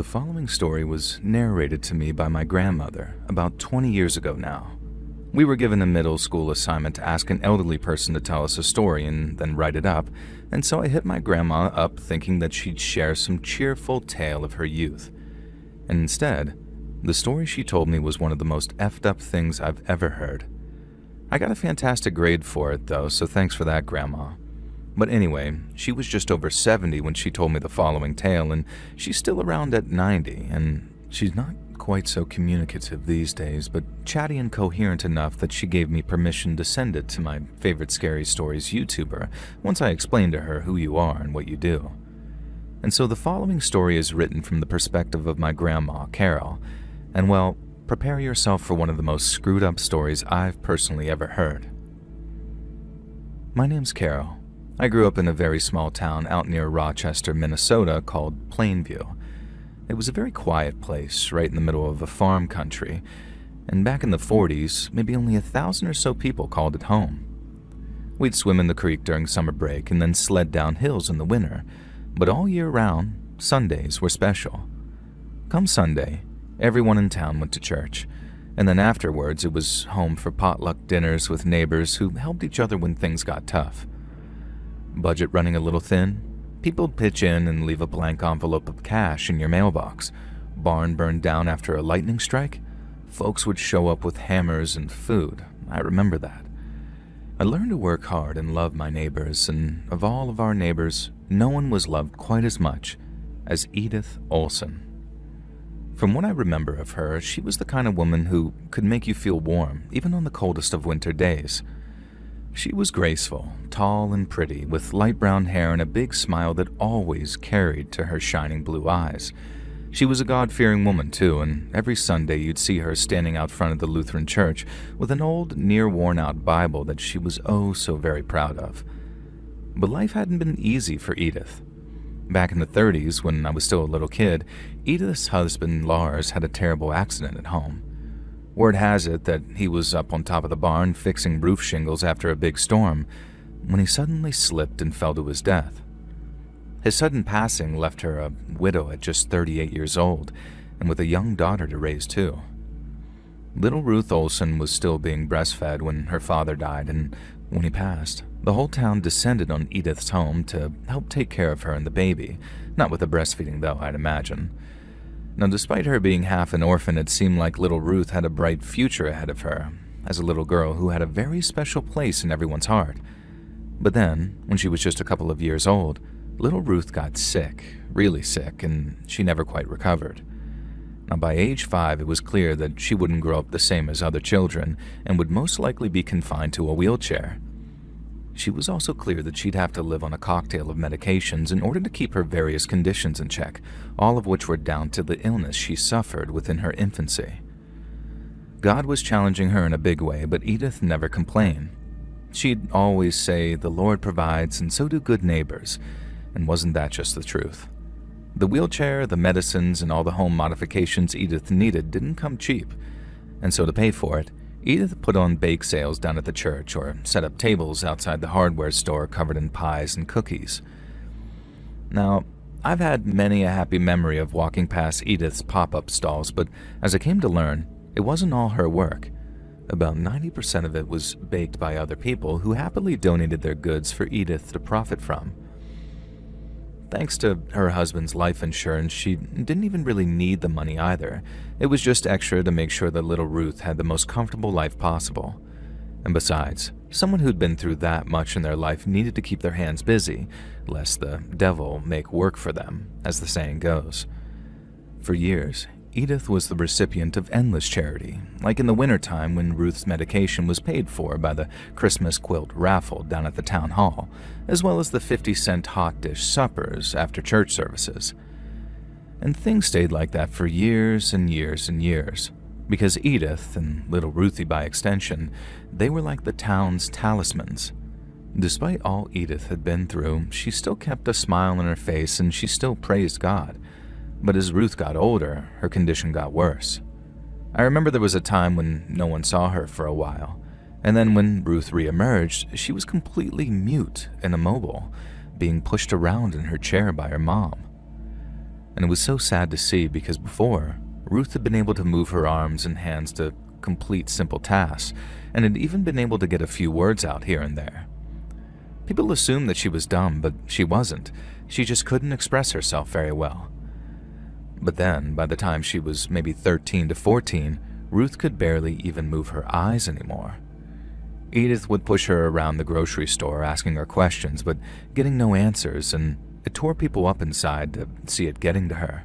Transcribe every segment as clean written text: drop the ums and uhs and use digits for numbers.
following story was narrated to me by my grandmother about 20 years ago now. We were given a middle school assignment to ask an elderly person to tell us a story and then write it up, and so I hit my grandma up thinking that she'd share some cheerful tale of her youth. And instead, the story she told me was one of the most effed up things I've ever heard. I got a fantastic grade for it though, so thanks for that, Grandma. But anyway, she was just over 70 when she told me the following tale, and she's still around at 90, and she's not quite so communicative these days, but chatty and coherent enough that she gave me permission to send it to my favorite scary stories YouTuber once I explained to her who you are and what you do. And so the following story is written from the perspective of my grandma, Carol, and well, prepare yourself for one of the most screwed up stories I've personally ever heard. My name's Carol. I grew up in a very small town out near Rochester, Minnesota called Plainview. It was a very quiet place right in the middle of a farm country, and back in the 40s, maybe only 1,000 or so people called it home. We'd swim in the creek during summer break and then sled down hills in the winter, but all year round, Sundays were special. Come Sunday, everyone in town went to church, and then afterwards it was home for potluck dinners with neighbors who helped each other when things got tough. Budget running a little thin? People'd pitch in and leave a blank envelope of cash in your mailbox. Barn burned down after a lightning strike? Folks would show up with hammers and food. I remember that. I learned to work hard and love my neighbors, and of all of our neighbors, no one was loved quite as much as Edith Olson. From what I remember of her, she was the kind of woman who could make you feel warm, even on the coldest of winter days. She was graceful, tall and pretty, with light brown hair and a big smile that always carried to her shining blue eyes. She was a God-fearing woman, too, and every Sunday you'd see her standing out front of the Lutheran church with an old, near-worn-out Bible that she was oh so very proud of. But life hadn't been easy for Edith. Back in the 30s, when I was still a little kid, Edith's husband, Lars, had a terrible accident at home. Word has it that he was up on top of the barn fixing roof shingles after a big storm when he suddenly slipped and fell to his death. His sudden passing left her a widow at just 38 years old and with a young daughter to raise too. Little Ruth Olson was still being breastfed when her father died, and when he passed, the whole town descended on Edith's home to help take care of her and the baby, not with the breastfeeding though, I'd imagine. Now, despite her being half an orphan, it seemed like little Ruth had a bright future ahead of her, as a little girl who had a very special place in everyone's heart. But then, when she was just a couple of years old, little Ruth got sick, really sick, and she never quite recovered. Now, by age 5, it was clear that she wouldn't grow up the same as other children and would most likely be confined to a wheelchair. She was also clear that she'd have to live on a cocktail of medications in order to keep her various conditions in check, all of which were down to the illness she suffered within her infancy. God was challenging her in a big way, but Edith never complained. She'd always say, "The Lord provides, and so do good neighbors," and wasn't that just the truth? The wheelchair, the medicines, and all the home modifications Edith needed didn't come cheap, and so to pay for it, Edith put on bake sales down at the church or set up tables outside the hardware store covered in pies and cookies. Now, I've had many a happy memory of walking past Edith's pop-up stalls, but as I came to learn, it wasn't all her work. About 90% of it was baked by other people who happily donated their goods for Edith to profit from. Thanks to her husband's life insurance, she didn't even really need the money either. It was just extra to make sure that little Ruth had the most comfortable life possible. And besides, someone who'd been through that much in their life needed to keep their hands busy, lest the devil make work for them, as the saying goes. For years, Edith was the recipient of endless charity, like in the wintertime when Ruth's medication was paid for by the Christmas quilt raffle down at the town hall, as well as the 50-cent hot dish suppers after church services. And things stayed like that for years and years and years, because Edith, and little Ruthie by extension, they were like the town's talismans. Despite all Edith had been through, she still kept a smile on her face and she still praised God. But as Ruth got older, her condition got worse. I remember there was a time when no one saw her for a while, and then when Ruth reemerged, she was completely mute and immobile, being pushed around in her chair by her mom. and it was so sad to see because before, Ruth had been able to move her arms and hands to complete simple tasks, and had even been able to get a few words out here and there. People assumed that she was dumb, but she wasn't. She just couldn't express herself very well. But then, by the time she was maybe 13 to 14, Ruth could barely even move her eyes anymore. Edith would push her around the grocery store asking her questions, but getting no answers, and it tore people up inside to see it getting to her.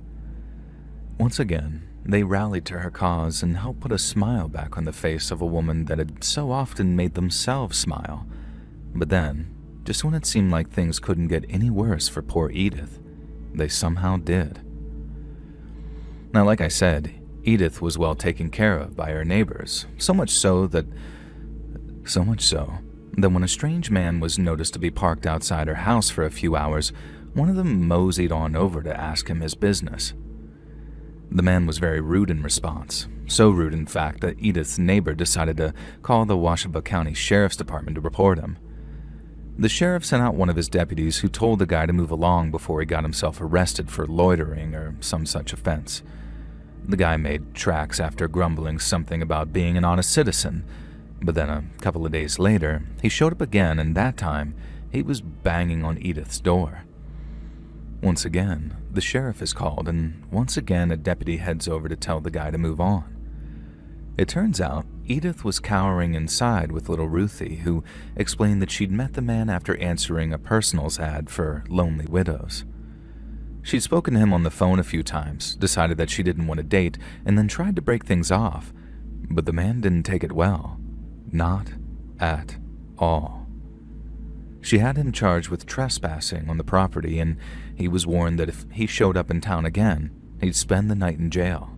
Once again, they rallied to her cause and helped put a smile back on the face of a woman that had so often made themselves smile. But then, just when it seemed like things couldn't get any worse for poor Edith, they somehow did. Now, like I said, Edith was well taken care of by her neighbors, so much so that when a strange man was noticed to be parked outside her house for a few hours, one of them moseyed on over to ask him his business. The man was very rude in response, so rude in fact that Edith's neighbor decided to call the Washita County Sheriff's Department to report him. The sheriff sent out one of his deputies who told the guy to move along before he got himself arrested for loitering or some such offense. The guy made tracks after grumbling something about being an honest citizen, but then a couple of days later, he showed up again, and that time, he was banging on Edith's door. Once again, the sheriff is called, and once again a deputy heads over to tell the guy to move on. It turns out Edith was cowering inside with little Ruthie, who explained that she'd met the man after answering a personals ad for lonely widows. She'd spoken to him on the phone a few times, decided that she didn't want to date, and then tried to break things off, but the man didn't take it well. Not at all. She had him charged with trespassing on the property, and he was warned that if he showed up in town again, he'd spend the night in jail.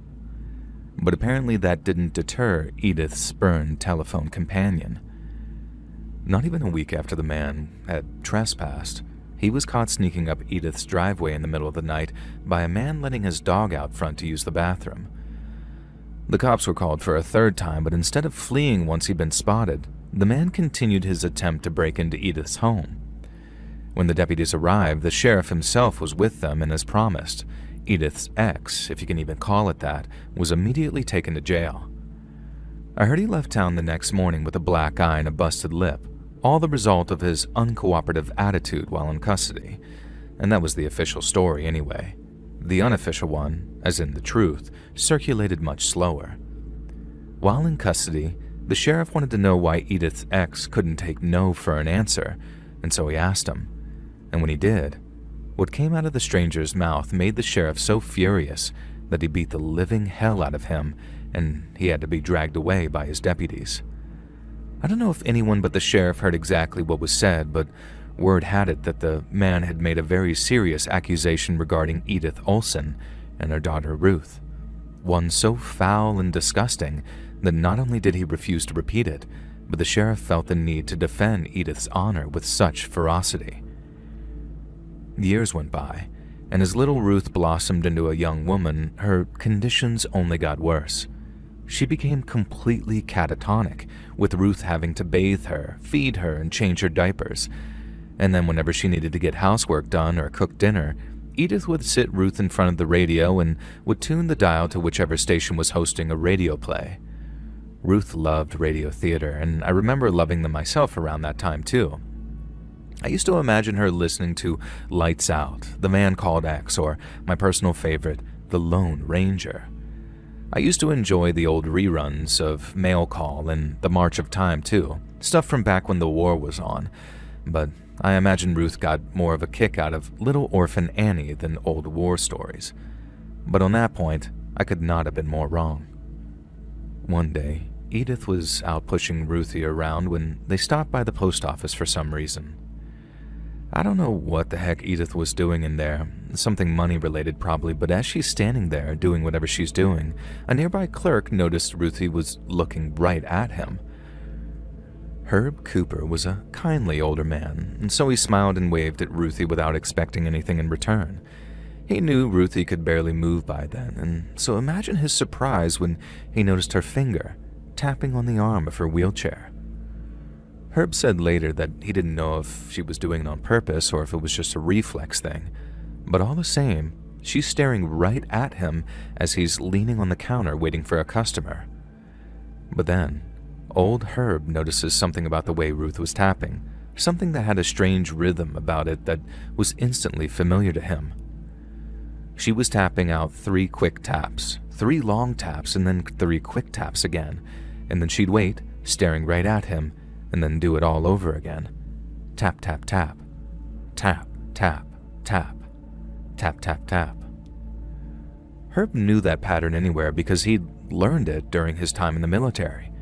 But apparently that didn't deter Edith's spurned telephone companion. Not even a week after the man had trespassed, he was caught sneaking up Edith's driveway in the middle of the night by a man letting his dog out front to use the bathroom. The cops were called for a third time, but instead of fleeing once he'd been spotted, the man continued his attempt to break into Edith's home. When the deputies arrived, the sheriff himself was with them, and as promised, Edith's ex, if you can even call it that, was immediately taken to jail. I heard he left town the next morning with a black eye and a busted lip, all the result of his uncooperative attitude while in custody, and that was the official story anyway. The unofficial one, as in the truth, circulated much slower. While in custody, the sheriff wanted to know why Edith's ex couldn't take no for an answer, and so he asked him. And when he did, what came out of the stranger's mouth made the sheriff so furious that he beat the living hell out of him, and he had to be dragged away by his deputies. I don't know if anyone but the sheriff heard exactly what was said, but word had it that the man had made a very serious accusation regarding Edith Olson and her daughter Ruth, one so foul and disgusting that not only did he refuse to repeat it, but the sheriff felt the need to defend Edith's honor with such ferocity. Years went by, and as little Ruth blossomed into a young woman, her conditions only got worse. She became completely catatonic, with Ruth having to bathe her, feed her, and change her diapers. And then whenever she needed to get housework done or cook dinner, Edith would sit Ruth in front of the radio and would tune the dial to whichever station was hosting a radio play. Ruth loved radio theater, and I remember loving them myself around that time too. I used to imagine her listening to Lights Out, The Man Called X, or my personal favorite, The Lone Ranger. I used to enjoy the old reruns of Mail Call and The March of Time too, stuff from back when the war was on, but I imagine Ruth got more of a kick out of Little Orphan Annie than old war stories. But on that point, I could not have been more wrong. One day, Edith was out pushing Ruthie around when they stopped by the post office for some reason. I don't know what the heck Edith was doing in there, something money-related probably, but as she's standing there doing whatever she's doing, a nearby clerk noticed Ruthie was looking right at him. Herb Cooper was a kindly older man, and so he smiled and waved at Ruthie without expecting anything in return. He knew Ruthie could barely move by then, and so imagine his surprise when he noticed her finger tapping on the arm of her wheelchair. Herb said later that he didn't know if she was doing it on purpose or if it was just a reflex thing, but all the same, she's staring right at him as he's leaning on the counter waiting for a customer. But then, old Herb notices something about the way Ruth was tapping, something that had a strange rhythm about it that was instantly familiar to him. She was tapping out 3 quick taps, 3 long taps, and then 3 quick taps again, and then she'd wait, staring right at him, and then do it all over again. Tap, tap, tap. Tap, tap, tap. Tap, tap, tap. Herb knew that pattern anywhere because he'd learned it during his time in the military.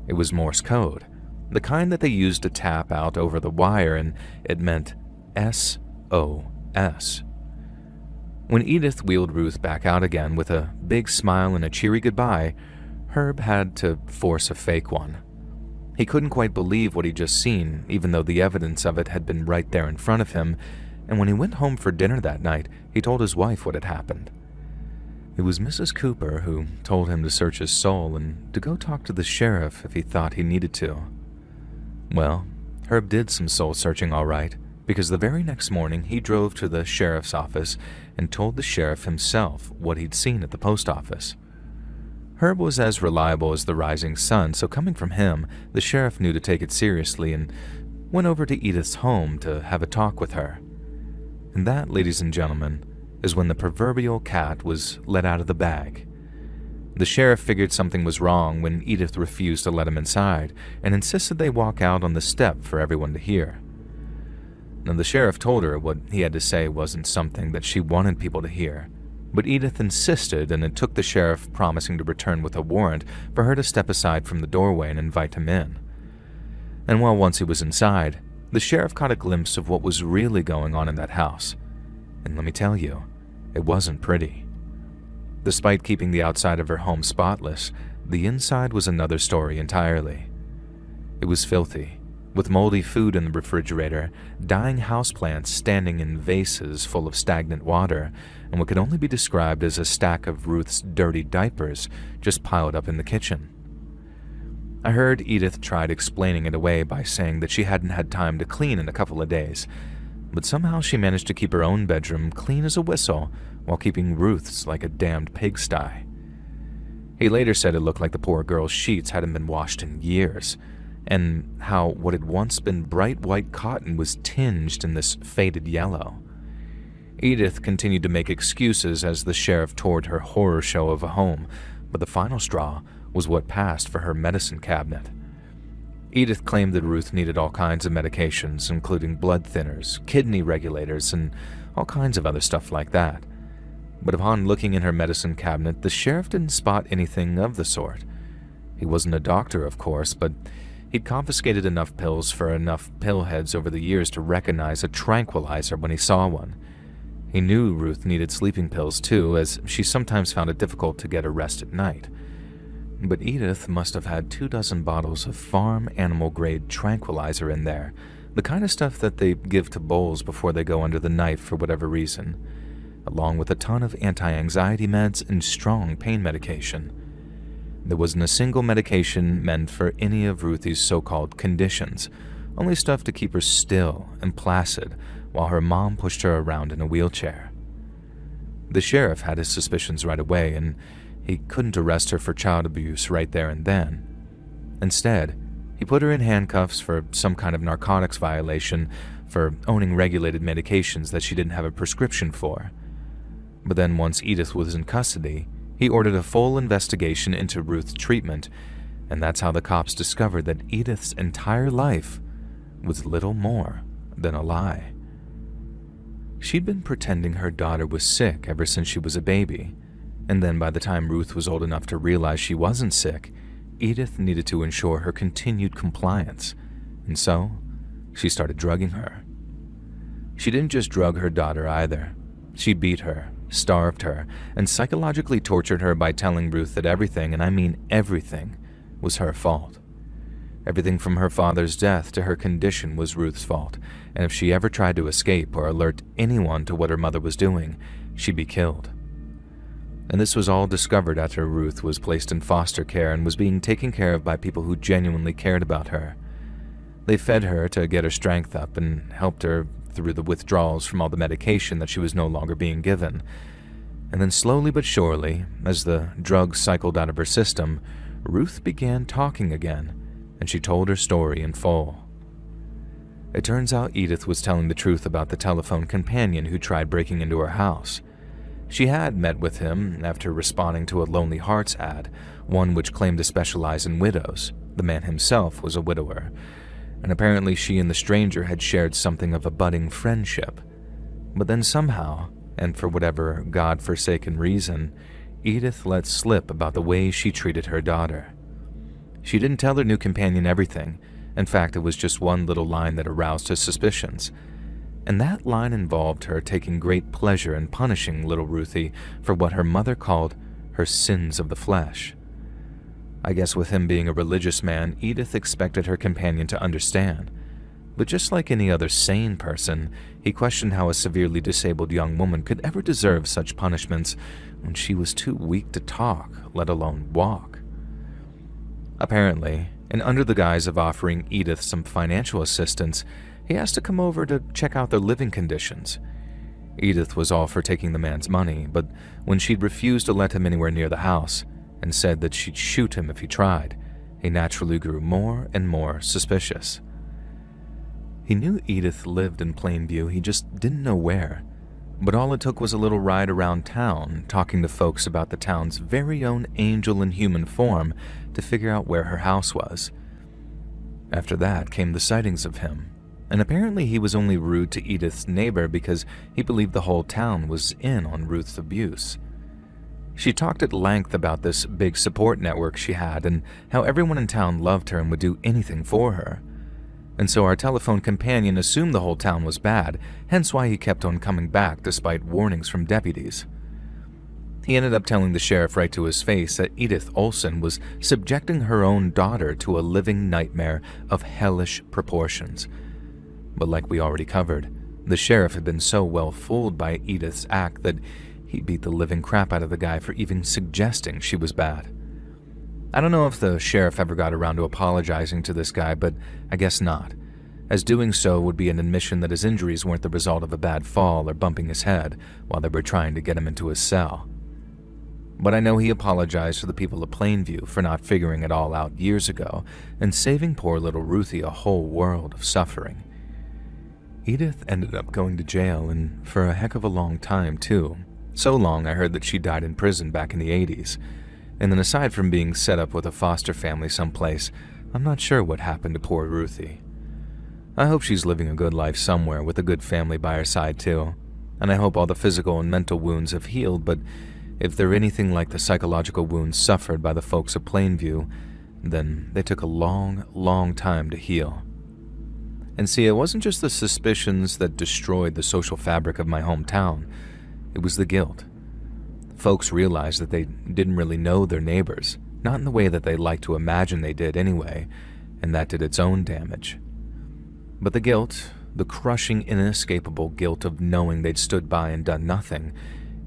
It was Morse code, the kind that they used to tap out over the wire, and it meant SOS. When Edith wheeled Ruth back out again with a big smile and a cheery goodbye, Herb had to force a fake one. He couldn't quite believe what he'd just seen, even though the evidence of it had been right there in front of him, and when he went home for dinner that night, he told his wife what had happened. It was Mrs. Cooper who told him to search his soul and to go talk to the sheriff if he thought he needed to. Well, Herb did some soul searching all right, because the very next morning he drove to the sheriff's office and told the sheriff himself what he'd seen at the post office. Herb was as reliable as the rising sun, so coming from him, the sheriff knew to take it seriously and went over to Edith's home to have a talk with her. And that, ladies and gentlemen, is when the proverbial cat was let out of the bag. The sheriff figured something was wrong when Edith refused to let him inside and insisted they walk out on the step for everyone to hear. Now, the sheriff told her what he had to say wasn't something that she wanted people to hear, but Edith insisted, and it took the sheriff promising to return with a warrant for her to step aside from the doorway and invite him in. And while once he was inside, the sheriff caught a glimpse of what was really going on in that house. And let me tell you, it wasn't pretty. Despite keeping the outside of her home spotless, the inside was another story entirely. It was filthy, with moldy food in the refrigerator, dying houseplants standing in vases full of stagnant water, and what could only be described as a stack of Ruth's dirty diapers just piled up in the kitchen. I heard Edith tried explaining it away by saying that she hadn't had time to clean in a couple of days, but somehow she managed to keep her own bedroom clean as a whistle while keeping Ruth's like a damned pigsty. He later said it looked like the poor girl's sheets hadn't been washed in years, and how what had once been bright white cotton was tinged in this faded yellow. Edith continued to make excuses as the sheriff toured her horror show of a home, but the final straw was what passed for her medicine cabinet. Edith claimed that Ruth needed all kinds of medications, including blood thinners, kidney regulators, and all kinds of other stuff like that. But upon looking in her medicine cabinet, the sheriff didn't spot anything of the sort. He wasn't a doctor, of course, but he'd confiscated enough pills for enough pillheads over the years to recognize a tranquilizer when he saw one. He knew Ruth needed sleeping pills too, as she sometimes found it difficult to get a rest at night. But Edith must have had 24 bottles of farm animal-grade tranquilizer in there, the kind of stuff that they give to bulls before they go under the knife for whatever reason, along with a ton of anti-anxiety meds and strong pain medication. There wasn't a single medication meant for any of Ruthie's so-called conditions, only stuff to keep her still and placid while her mom pushed her around in a wheelchair. The sheriff had his suspicions right away, and he couldn't arrest her for child abuse right there and then. Instead, he put her in handcuffs for some kind of narcotics violation for owning regulated medications that she didn't have a prescription for. But then once Edith was in custody, he ordered a full investigation into Ruth's treatment, and that's how the cops discovered that Edith's entire life was little more than a lie. She'd been pretending her daughter was sick ever since she was a baby, and then by the time Ruth was old enough to realize she wasn't sick, Edith needed to ensure her continued compliance, and so she started drugging her. She didn't just drug her daughter either. She beat her, starved her, and psychologically tortured her by telling Ruth that everything, and I mean everything, was her fault. Everything from her father's death to her condition was Ruth's fault, and if she ever tried to escape or alert anyone to what her mother was doing, she'd be killed. And this was all discovered after Ruth was placed in foster care and was being taken care of by people who genuinely cared about her. They fed her to get her strength up and helped her through the withdrawals from all the medication that she was no longer being given. And then slowly but surely, as the drug cycled out of her system, Ruth began talking again, and she told her story in full. It turns out Edith was telling the truth about the telephone companion who tried breaking into her house. She had met with him after responding to a Lonely Hearts ad, one which claimed to specialize in widows. The man himself was a widower, and apparently she and the stranger had shared something of a budding friendship. But then somehow, and for whatever God-forsaken reason, Edith let slip about the way she treated her daughter. She didn't tell her new companion everything. In fact, it was just one little line that aroused her suspicions. And that line involved her taking great pleasure in punishing little Ruthie for what her mother called her sins of the flesh. I guess with him being a religious man, Edith expected her companion to understand. But just like any other sane person, he questioned how a severely disabled young woman could ever deserve such punishments when she was too weak to talk, let alone walk. Apparently, and under the guise of offering Edith some financial assistance, he asked to come over to check out their living conditions. Edith was all for taking the man's money, but when she'd refused to let him anywhere near the house and said that she'd shoot him if he tried, he naturally grew more and more suspicious. He knew Edith lived in Plainview, he just didn't know where. But all it took was a little ride around town, talking to folks about the town's very own angel in human form to figure out where her house was. After that came the sightings of him, and apparently he was only rude to Edith's neighbor because he believed the whole town was in on Ruth's abuse. She talked at length about this big support network she had and how everyone in town loved her and would do anything for her. And so our telephone companion assumed the whole town was bad, hence why he kept on coming back despite warnings from deputies. He ended up telling the sheriff right to his face that Edith Olsen was subjecting her own daughter to a living nightmare of hellish proportions. But like we already covered, the sheriff had been so well fooled by Edith's act that he beat the living crap out of the guy for even suggesting she was bad. I don't know if the sheriff ever got around to apologizing to this guy, but I guess not, as doing so would be an admission that his injuries weren't the result of a bad fall or bumping his head while they were trying to get him into his cell. But I know he apologized to the people of Plainview for not figuring it all out years ago and saving poor little Ruthie a whole world of suffering. Edith ended up going to jail, and for a heck of a long time, too. So long I heard that she died in prison back in the 80s. And then aside from being set up with a foster family someplace, I'm not sure what happened to poor Ruthie. I hope she's living a good life somewhere with a good family by her side too. And I hope all the physical and mental wounds have healed, but if they're anything like the psychological wounds suffered by the folks of Plainview, then they took a long, long time to heal. And see, it wasn't just the suspicions that destroyed the social fabric of my hometown. It was the guilt. Folks realized that they didn't really know their neighbors, not in the way that they liked to imagine they did anyway, and that did its own damage. But the guilt, the crushing, inescapable guilt of knowing they'd stood by and done nothing,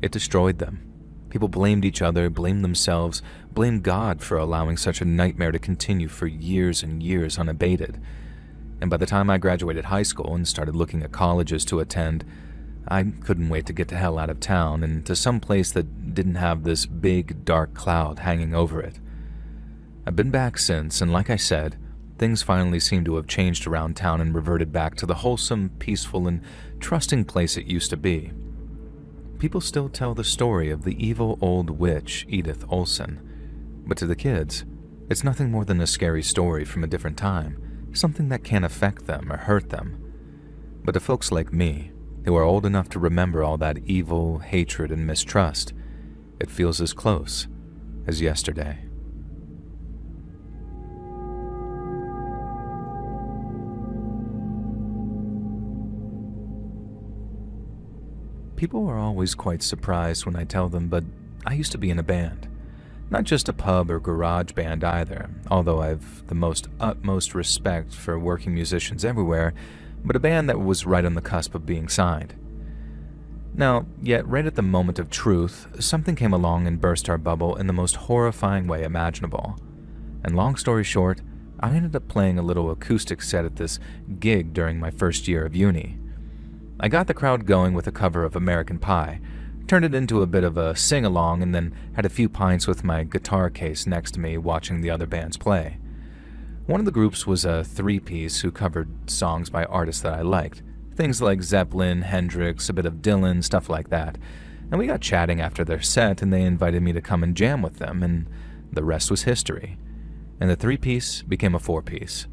it destroyed them. People blamed each other, blamed themselves, blamed God for allowing such a nightmare to continue for years and years unabated. And by the time I graduated high school and started looking at colleges to attend, I couldn't wait to get the hell out of town and to some place that didn't have this big, dark cloud hanging over it. I've been back since, and like I said, things finally seem to have changed around town and reverted back to the wholesome, peaceful, and trusting place it used to be. People still tell the story of the evil old witch, Edith Olsen. But to the kids, it's nothing more than a scary story from a different time, something that can affect them or hurt them. But to folks like me, who are old enough to remember all that evil, hatred, and mistrust, it feels as close as yesterday. People are always quite surprised when I tell them, but I used to be in a band. Not just a pub or garage band either, although I've the utmost respect for working musicians everywhere, but a band that was right on the cusp of being signed. Now, yet right at the moment of truth, something came along and burst our bubble in the most horrifying way imaginable. And long story short, I ended up playing a little acoustic set at this gig during my first year of uni. I got the crowd going with a cover of American Pie, turned it into a bit of a sing-along, and then had a few pints with my guitar case next to me watching the other bands play. One of the groups was a three-piece who covered songs by artists that I liked. Things like Zeppelin, Hendrix, a bit of Dylan, stuff like that. And we got chatting after their set, and they invited me to come and jam with them, and the rest was history. And the three-piece became a four-piece.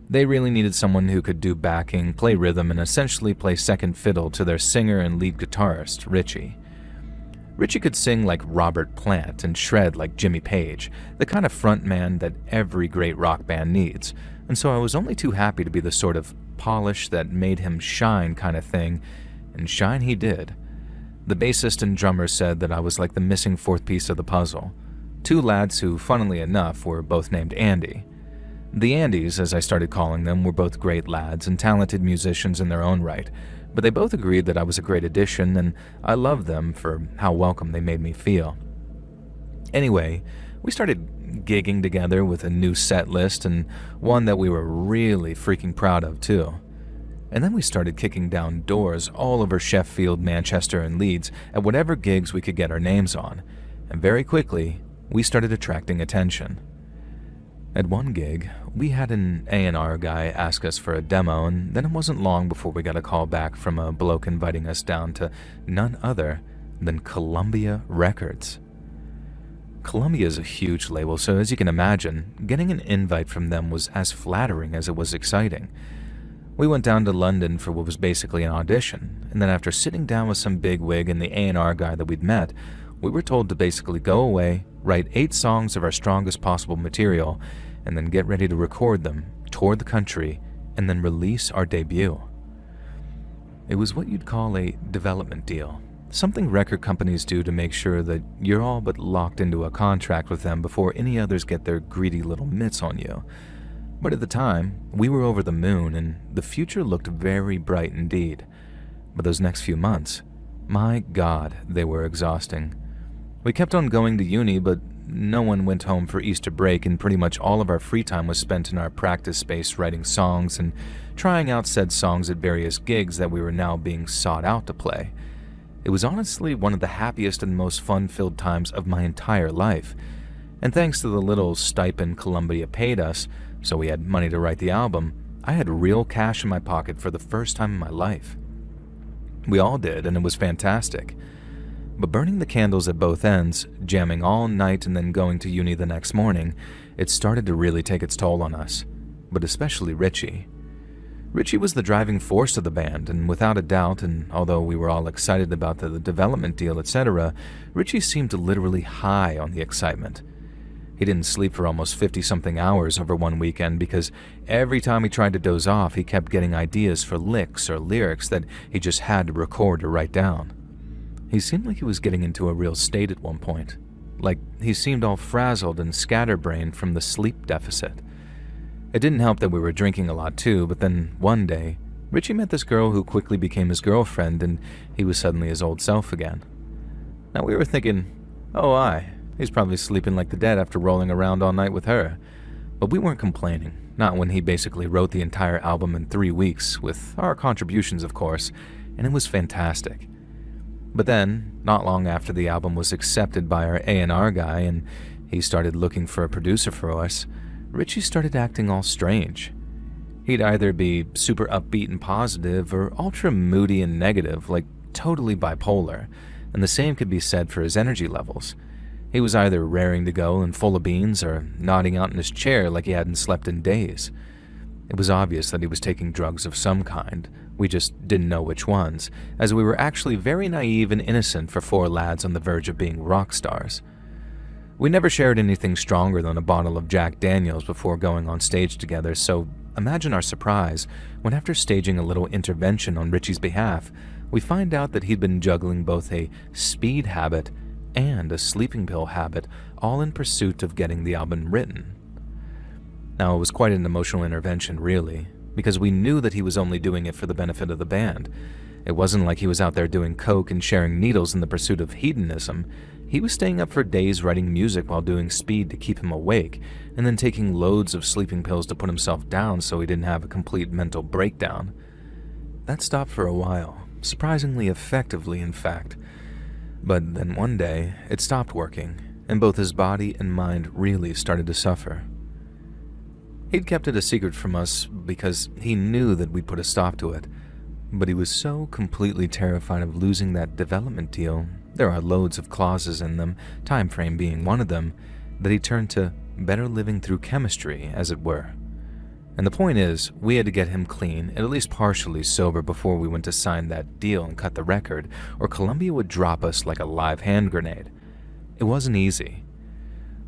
They really needed someone who could do backing, play rhythm, and essentially play second fiddle to their singer and lead guitarist, Richie. Richie could sing like Robert Plant and shred like Jimmy Page, the kind of frontman that every great rock band needs, and so I was only too happy to be the sort of polish that made him shine kind of thing, and shine he did. The bassist and drummer said that I was like the missing fourth piece of the puzzle. Two lads who, funnily enough, were both named Andy. The Andys, as I started calling them, were both great lads and talented musicians in their own right, but they both agreed that I was a great addition, and I loved them for how welcome they made me feel. Anyway, we started gigging together with a new set list, and one that we were really freaking proud of too. And then we started kicking down doors all over Sheffield, Manchester, and Leeds at whatever gigs we could get our names on, and very quickly, we started attracting attention. At one gig, we had an A&R guy ask us for a demo, and then it wasn't long before we got a call back from a bloke inviting us down to none other than Columbia Records. Columbia is a huge label, so as you can imagine, getting an invite from them was as flattering as it was exciting. We went down to London for what was basically an audition, and then after sitting down with some bigwig and the A&R guy that we'd met, we were told to basically go away, write 8 songs of our strongest possible material, and then get ready to record them, tour the country, and then release our debut. It was what you'd call a development deal, something record companies do to make sure that you're all but locked into a contract with them before any others get their greedy little mitts on you. But at the time, we were over the moon, and the future looked very bright indeed. But those next few months, my God, they were exhausting. We kept on going to uni, but no one went home for Easter break, and pretty much all of our free time was spent in our practice space writing songs and trying out said songs at various gigs that we were now being sought out to play. It was honestly one of the happiest and most fun-filled times of my entire life. And thanks to the little stipend Columbia paid us, so we had money to write the album, I had real cash in my pocket for the first time in my life. We all did, and it was fantastic. But burning the candles at both ends, jamming all night and then going to uni the next morning, it started to really take its toll on us, but especially Richie. Richie was the driving force of the band, and without a doubt, and although we were all excited about the development deal, etc., Richie seemed to literally high on the excitement. He didn't sleep for almost 50-something hours over one weekend because every time he tried to doze off, he kept getting ideas for licks or lyrics that he just had to record or write down. He seemed like he was getting into a real state at one point, like he seemed all frazzled and scatterbrained from the sleep deficit. It didn't help that we were drinking a lot too, but then one day, Richie met this girl who quickly became his girlfriend, and he was suddenly his old self again. Now we were thinking, oh he's probably sleeping like the dead after rolling around all night with her. But we weren't complaining, not when he basically wrote the entire album in 3 weeks, with our contributions of course, and it was fantastic. But then, not long after the album was accepted by our A&R guy and he started looking for a producer for us, Richie started acting all strange. He'd either be super upbeat and positive or ultra moody and negative, like totally bipolar, and the same could be said for his energy levels. He was either raring to go and full of beans or nodding out in his chair like he hadn't slept in days. It was obvious that he was taking drugs of some kind. We just didn't know which ones, as we were actually very naive and innocent for 4 lads on the verge of being rock stars. We never shared anything stronger than a bottle of Jack Daniels before going on stage together, so imagine our surprise when after staging a little intervention on Richie's behalf, we find out that he'd been juggling both a speed habit and a sleeping pill habit, all in pursuit of getting the album written. Now, it was quite an emotional intervention, really, because we knew that he was only doing it for the benefit of the band. It wasn't like he was out there doing coke and sharing needles in the pursuit of hedonism. He was staying up for days writing music while doing speed to keep him awake, and then taking loads of sleeping pills to put himself down so he didn't have a complete mental breakdown. That stopped for a while, surprisingly effectively in fact. But then one day, it stopped working, and both his body and mind really started to suffer. He'd kept it a secret from us because he knew that we'd put a stop to it, but he was so completely terrified of losing that development deal, there are loads of clauses in them, time frame being one of them, that he turned to better living through chemistry, as it were. And the point is, we had to get him clean and at least partially sober before we went to sign that deal and cut the record, or Columbia would drop us like a live hand grenade. It wasn't easy.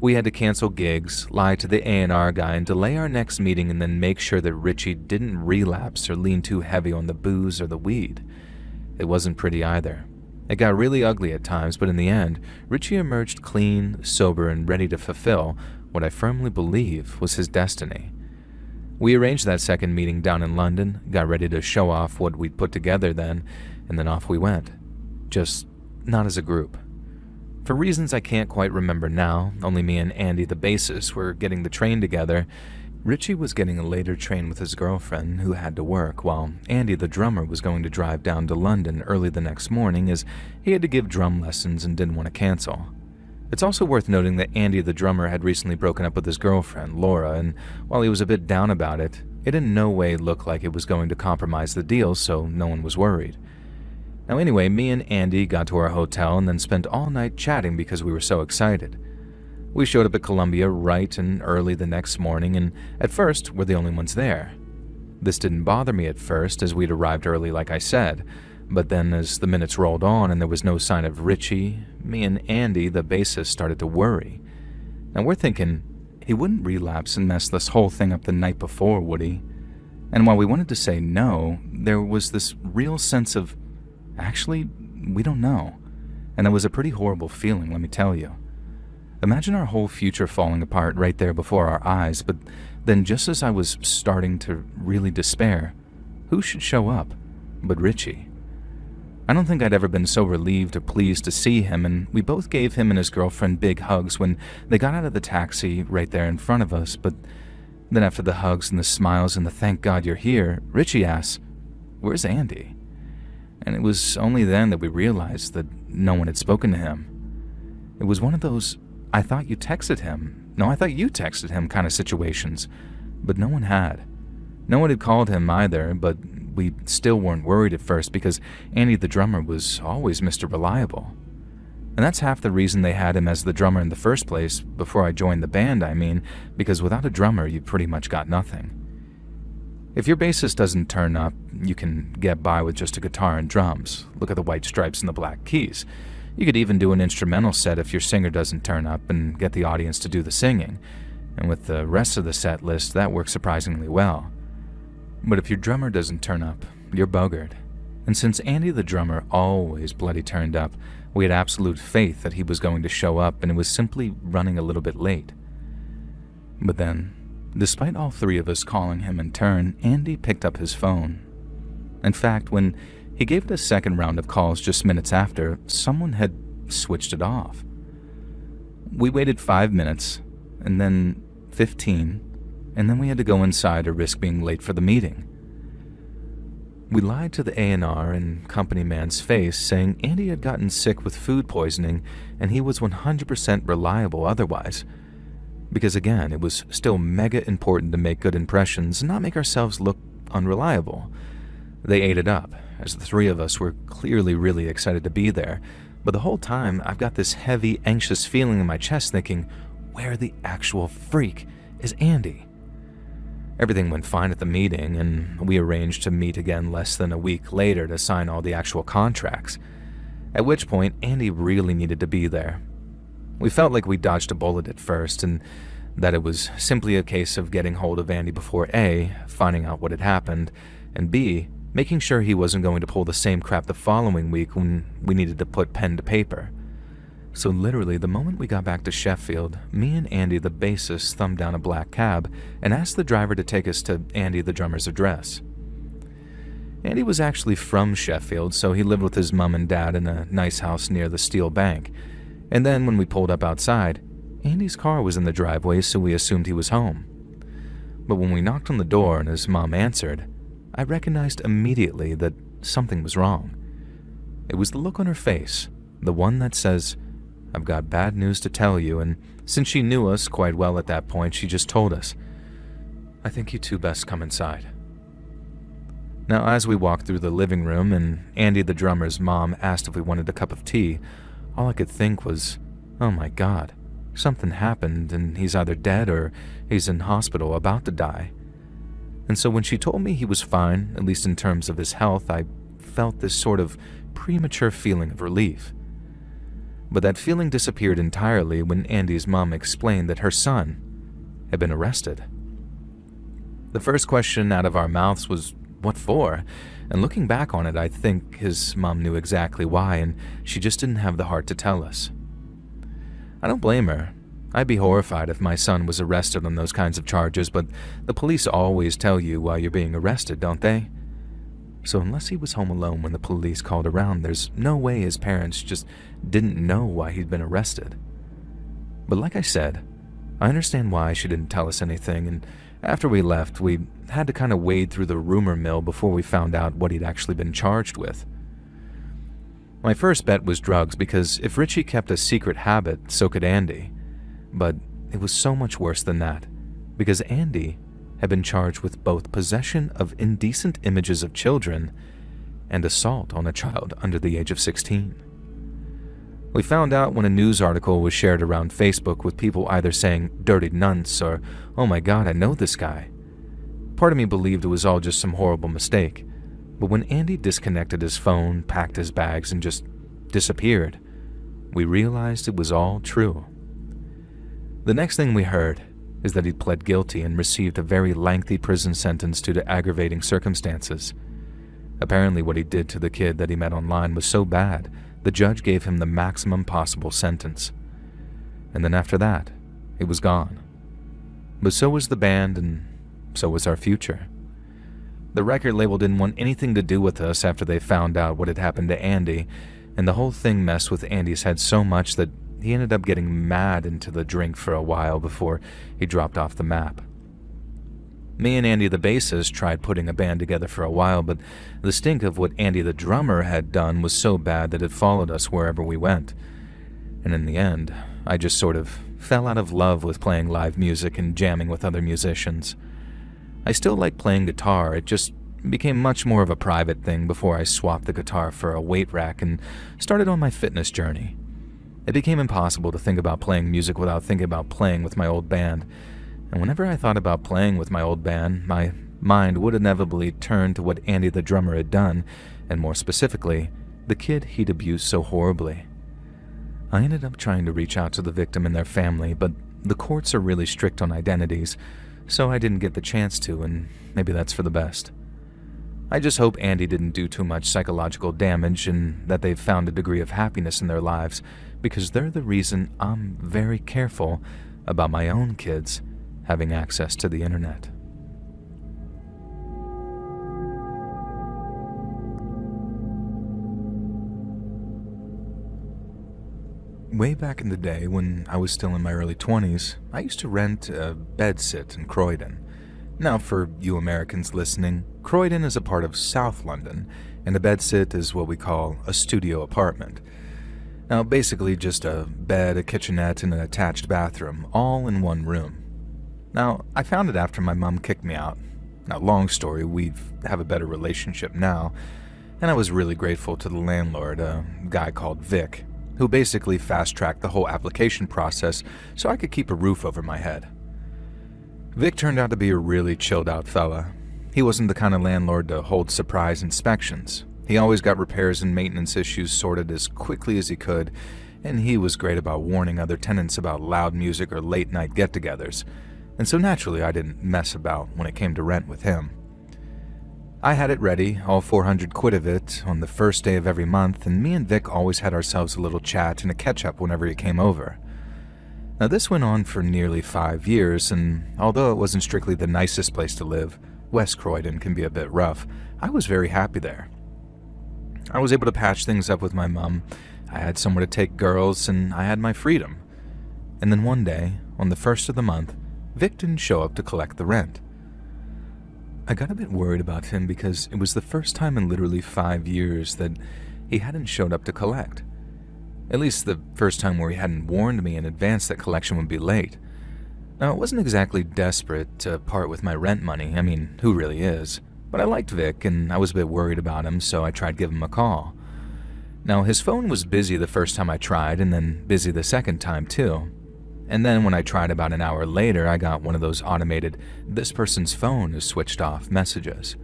We had to cancel gigs, lie to the A&R guy, and delay our next meeting, and then make sure that Richie didn't relapse or lean too heavy on the booze or the weed. It wasn't pretty either. It got really ugly at times, but in the end, Richie emerged clean, sober, and ready to fulfill what I firmly believe was his destiny. We arranged that second meeting down in London, got ready to show off what we'd put together then, and then off we went. Just not as a group. For reasons I can't quite remember now, only me and Andy, the bassist, were getting the train together. Richie was getting a later train with his girlfriend, who had to work, while Andy, the drummer, was going to drive down to London early the next morning as he had to give drum lessons and didn't want to cancel. It's also worth noting that Andy, the drummer, had recently broken up with his girlfriend, Laura, and while he was a bit down about it, it in no way looked like it was going to compromise the deal, so no one was worried. Now anyway, me and Andy got to our hotel and then spent all night chatting because we were so excited. We showed up at Columbia bright and early the next morning, and at first, we're the only ones there. This didn't bother me at first, as we'd arrived early like I said, but then as the minutes rolled on and there was no sign of Richie, me and Andy, the bassist, started to worry. Now we're thinking, he wouldn't relapse and mess this whole thing up the night before, would he? And while we wanted to say no, there was this real sense of, actually, we don't know. And that was a pretty horrible feeling, let me tell you. Imagine our whole future falling apart right there before our eyes, but then just as I was starting to really despair, who should show up but Richie? I don't think I'd ever been so relieved or pleased to see him, and we both gave him and his girlfriend big hugs when they got out of the taxi right there in front of us, but then after the hugs and the smiles and the thank God you're here, Richie asks, "Where's Andy?" And it was only then that we realized that no one had spoken to him. It was one of those, I thought you texted him, no, I thought you texted him kind of situations, but no one had. No one had called him either, but we still weren't worried at first because Andy the drummer was always Mr. Reliable. And that's half the reason they had him as the drummer in the first place, before I joined the band, I mean, because without a drummer you pretty much got nothing. If your bassist doesn't turn up, you can get by with just a guitar and drums. Look at the white stripes and the black keys. You could even do an instrumental set if your singer doesn't turn up and get the audience to do the singing. And with the rest of the set list, that works surprisingly well. But if your drummer doesn't turn up, you're buggered. And since Andy the drummer always bloody turned up, we had absolute faith that he was going to show up, and it was simply running a little bit late. But then, despite all three of us calling him in turn, Andy picked up his phone. In fact, when he gave it a second round of calls just minutes after, someone had switched it off. We waited 5 minutes, and then 15, and then we had to go inside or risk being late for the meeting. We lied to the A&R and company man's face, saying Andy had gotten sick with food poisoning and he was 100% reliable otherwise. Because again, it was still mega important to make good impressions and not make ourselves look unreliable. They ate it up, as the three of us were clearly really excited to be there, but the whole time I've got this heavy, anxious feeling in my chest thinking, where the actual freak is Andy? Everything went fine at the meeting, and we arranged to meet again less than a week later to sign all the actual contracts, at which point Andy really needed to be there. We felt like we dodged a bullet at first, and that it was simply a case of getting hold of Andy before A, finding out what had happened, and B, making sure he wasn't going to pull the same crap the following week when we needed to put pen to paper. So literally, the moment we got back to Sheffield, me and Andy the bassist thumbed down a black cab and asked the driver to take us to Andy the drummer's address. Andy was actually from Sheffield, so he lived with his mom and dad in a nice house near the Steel Bank. And then when we pulled up outside, Andy's car was in the driveway, so we assumed he was home. But when we knocked on the door and his mom answered, I recognized immediately that something was wrong. It was the look on her face, The one that says, "I've got bad news to tell you," and since she knew us quite well at that point, she just told us, "I think you two best come inside." Now, as we walked through the living room and Andy the drummer's mom asked if we wanted a cup of tea, all I could think was, oh my God, something happened and he's either dead or he's in hospital about to die. And so when she told me he was fine, at least in terms of his health, I felt this sort of premature feeling of relief. But that feeling disappeared entirely when Andy's mom explained that her son had been arrested. The first question out of our mouths was, what for? And looking back on it, I think his mom knew exactly why, and she just didn't have the heart to tell us. I don't blame her. I'd be horrified if my son was arrested on those kinds of charges, but the police always tell you why you're being arrested, don't they? So unless he was home alone when the police called around, there's no way his parents just didn't know why he'd been arrested. But like I said, I understand why she didn't tell us anything, and after we left, we had to kind of wade through the rumor mill before we found out what he'd actually been charged with. My first bet was drugs, because if Richie kept a secret habit, so could Andy. But it was so much worse than that, because Andy had been charged with both possession of indecent images of children and assault on a child under the age of 16. We found out when a news article was shared around Facebook with people either saying "dirty nunts" or "oh my God, I know this guy." Part of me believed it was all just some horrible mistake, but when Andy disconnected his phone, packed his bags, and just disappeared, we realized it was all true. The next thing we heard is that he pled guilty and received a very lengthy prison sentence due to aggravating circumstances. Apparently what he did to the kid that he met online was so bad, the judge gave him the maximum possible sentence. And then after that, it was gone. But so was the band, and so was our future. The record label didn't want anything to do with us after they found out what had happened to Andy, and the whole thing messed with Andy's head so much that he ended up getting mad into the drink for a while before he dropped off the map. Me and Andy the bassist tried putting a band together for a while, but the stink of what Andy the drummer had done was so bad that it followed us wherever we went. And in the end, I just sort of fell out of love with playing live music and jamming with other musicians. I still like playing guitar, it just became much more of a private thing before I swapped the guitar for a weight rack and started on my fitness journey. It became impossible to think about playing music without thinking about playing with my old band, and whenever I thought about playing with my old band, my mind would inevitably turn to what Andy the drummer had done, and more specifically, the kid he'd abused so horribly. I ended up trying to reach out to the victim and their family, but the courts are really strict on identities, so I didn't get the chance to, and maybe that's for the best. I just hope Andy didn't do too much psychological damage and that they've found a degree of happiness in their lives, because they're the reason I'm very careful about my own kids having access to the internet. Way back in the day, when I was still in my early 20s, I used to rent a bedsit in Croydon. Now, for you Americans listening, Croydon is a part of South London, and a bedsit is what we call a studio apartment. Now, basically just a bed, a kitchenette, and an attached bathroom, all in one room. Now, I found it after my mom kicked me out. Now, long story, we have a better relationship now, and I was really grateful to the landlord, a guy called Vic, who basically fast-tracked the whole application process so I could keep a roof over my head. Vic turned out to be a really chilled-out fella. He wasn't the kind of landlord to hold surprise inspections. He always got repairs and maintenance issues sorted as quickly as he could, and he was great about warning other tenants about loud music or late-night get-togethers, and so naturally I didn't mess about when it came to rent with him. I had it ready, all 400 quid of it, on the first day of every month, and me and Vic always had ourselves a little chat and a catch-up whenever he came over. Now this went on for nearly 5 years, and although it wasn't strictly the nicest place to live, West Croydon can be a bit rough, I was very happy there. I was able to patch things up with my mom, I had somewhere to take girls, and I had my freedom. And then one day, on the first of the month, Vic didn't show up to collect the rent. I got a bit worried about him because it was the first time in literally 5 years that he hadn't showed up to collect. At least the first time where he hadn't warned me in advance that collection would be late. Now, I wasn't exactly desperate to part with my rent money. I mean, who really is? But I liked Vic, and I was a bit worried about him, so I tried giving him a call. Now, his phone was busy the first time I tried, and then busy the second time too. And then when I tried about an hour later, I got one of those automated, "this person's phone is switched off" messages.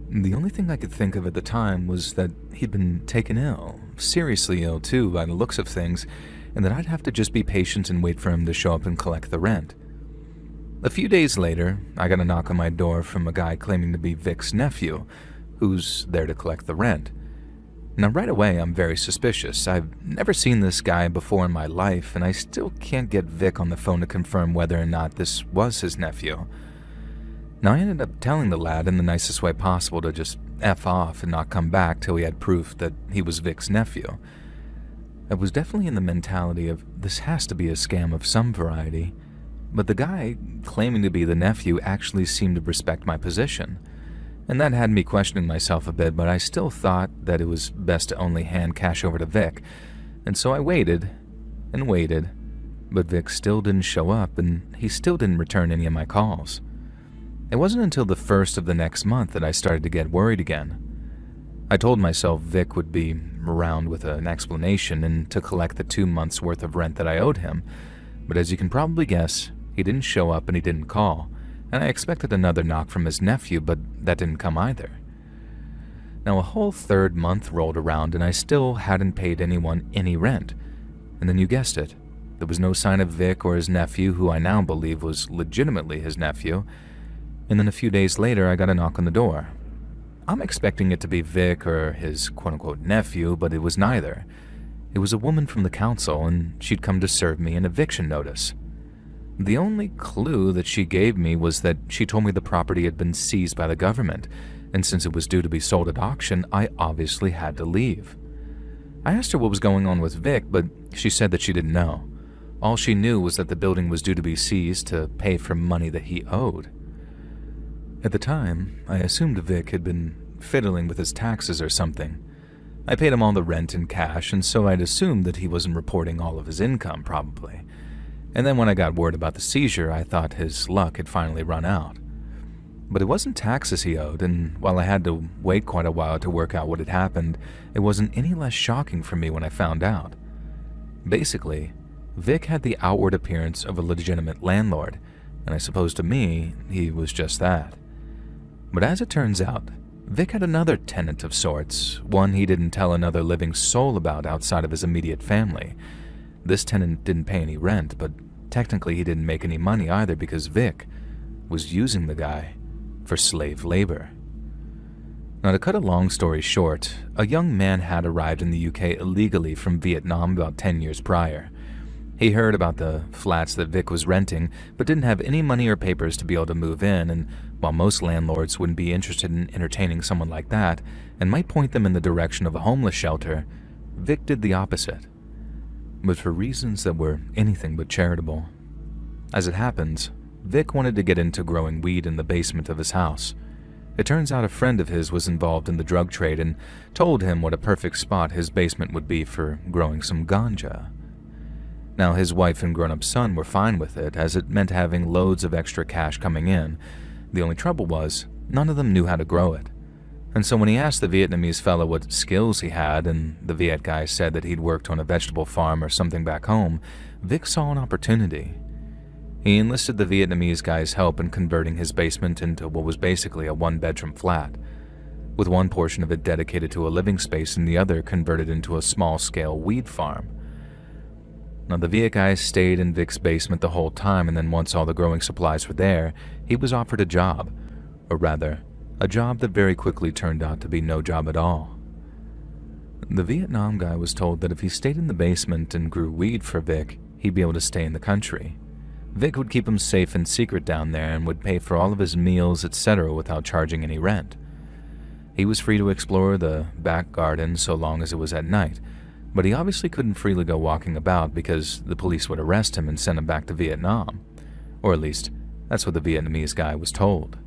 The only thing I could think of at the time was that he'd been taken ill, seriously ill too by the looks of things, and that I'd have to just be patient and wait for him to show up and collect the rent. A few days later, I got a knock on my door from a guy claiming to be Vic's nephew, who's there to collect the rent. Now right away, I'm very suspicious. I've never seen this guy before in my life, and I still can't get Vic on the phone to confirm whether or not this was his nephew. Now I ended up telling the lad in the nicest way possible to just F off and not come back till he had proof that he was Vic's nephew. I was definitely in the mentality of this has to be a scam of some variety, but the guy claiming to be the nephew actually seemed to respect my position. And that had me questioning myself a bit, but I still thought that it was best to only hand cash over to Vic. And so I waited and waited, but Vic still didn't show up, and he still didn't return any of my calls. It wasn't until the first of the next month that I started to get worried again. I told myself Vic would be around with an explanation and to collect the 2 months' worth of rent that I owed him, but as you can probably guess, he didn't show up and he didn't call. And I expected another knock from his nephew, but that didn't come either. Now a whole third month rolled around and I still hadn't paid anyone any rent. And then you guessed it, there was no sign of Vic or his nephew, who I now believe was legitimately his nephew. And then a few days later I got a knock on the door. I'm expecting it to be Vic or his quote-unquote nephew, but it was neither. It was a woman from the council, and she'd come to serve me an eviction notice. The only clue that she gave me was that she told me the property had been seized by the government, and since it was due to be sold at auction, I obviously had to leave. I asked her what was going on with Vic, but she said that she didn't know. All she knew was that the building was due to be seized to pay for money that he owed. At the time, I assumed Vic had been fiddling with his taxes or something. I paid him all the rent in cash, and so I'd assumed that he wasn't reporting all of his income, probably. And then when I got word about the seizure, I thought his luck had finally run out. But it wasn't taxes he owed, and while I had to wait quite a while to work out what had happened, it wasn't any less shocking for me when I found out. Basically, Vic had the outward appearance of a legitimate landlord, and I suppose to me, he was just that. But as it turns out, Vic had another tenant of sorts, one he didn't tell another living soul about outside of his immediate family. This tenant didn't pay any rent, but technically he didn't make any money either because Vic was using the guy for slave labor. Now, to cut a long story short, a young man had arrived in the UK illegally from Vietnam about 10 years prior. He heard about the flats that Vic was renting, but didn't have any money or papers to be able to move in, and while most landlords wouldn't be interested in entertaining someone like that and might point them in the direction of a homeless shelter, Vic did the opposite, but for reasons that were anything but charitable. As it happens, Vic wanted to get into growing weed in the basement of his house. It turns out a friend of his was involved in the drug trade and told him what a perfect spot his basement would be for growing some ganja. Now, his wife and grown-up son were fine with it, as it meant having loads of extra cash coming in. The only trouble was, none of them knew how to grow it. And so when he asked the Vietnamese fellow what skills he had, and the Viet guy said that he'd worked on a vegetable farm or something back home, Vic saw an opportunity. He enlisted the Vietnamese guy's help in converting his basement into what was basically a one-bedroom flat, with one portion of it dedicated to a living space and the other converted into a small-scale weed farm. Now, the Viet guy stayed in Vic's basement the whole time, and then once all the growing supplies were there, he was offered a job, or rather, a job that very quickly turned out to be no job at all. The Vietnam guy was told that if he stayed in the basement and grew weed for Vic, he'd be able to stay in the country. Vic would keep him safe and secret down there and would pay for all of his meals, etc. without charging any rent. He was free to explore the back garden so long as it was at night, but he obviously couldn't freely go walking about because the police would arrest him and send him back to Vietnam. Or at least, that's what the Vietnamese guy was told.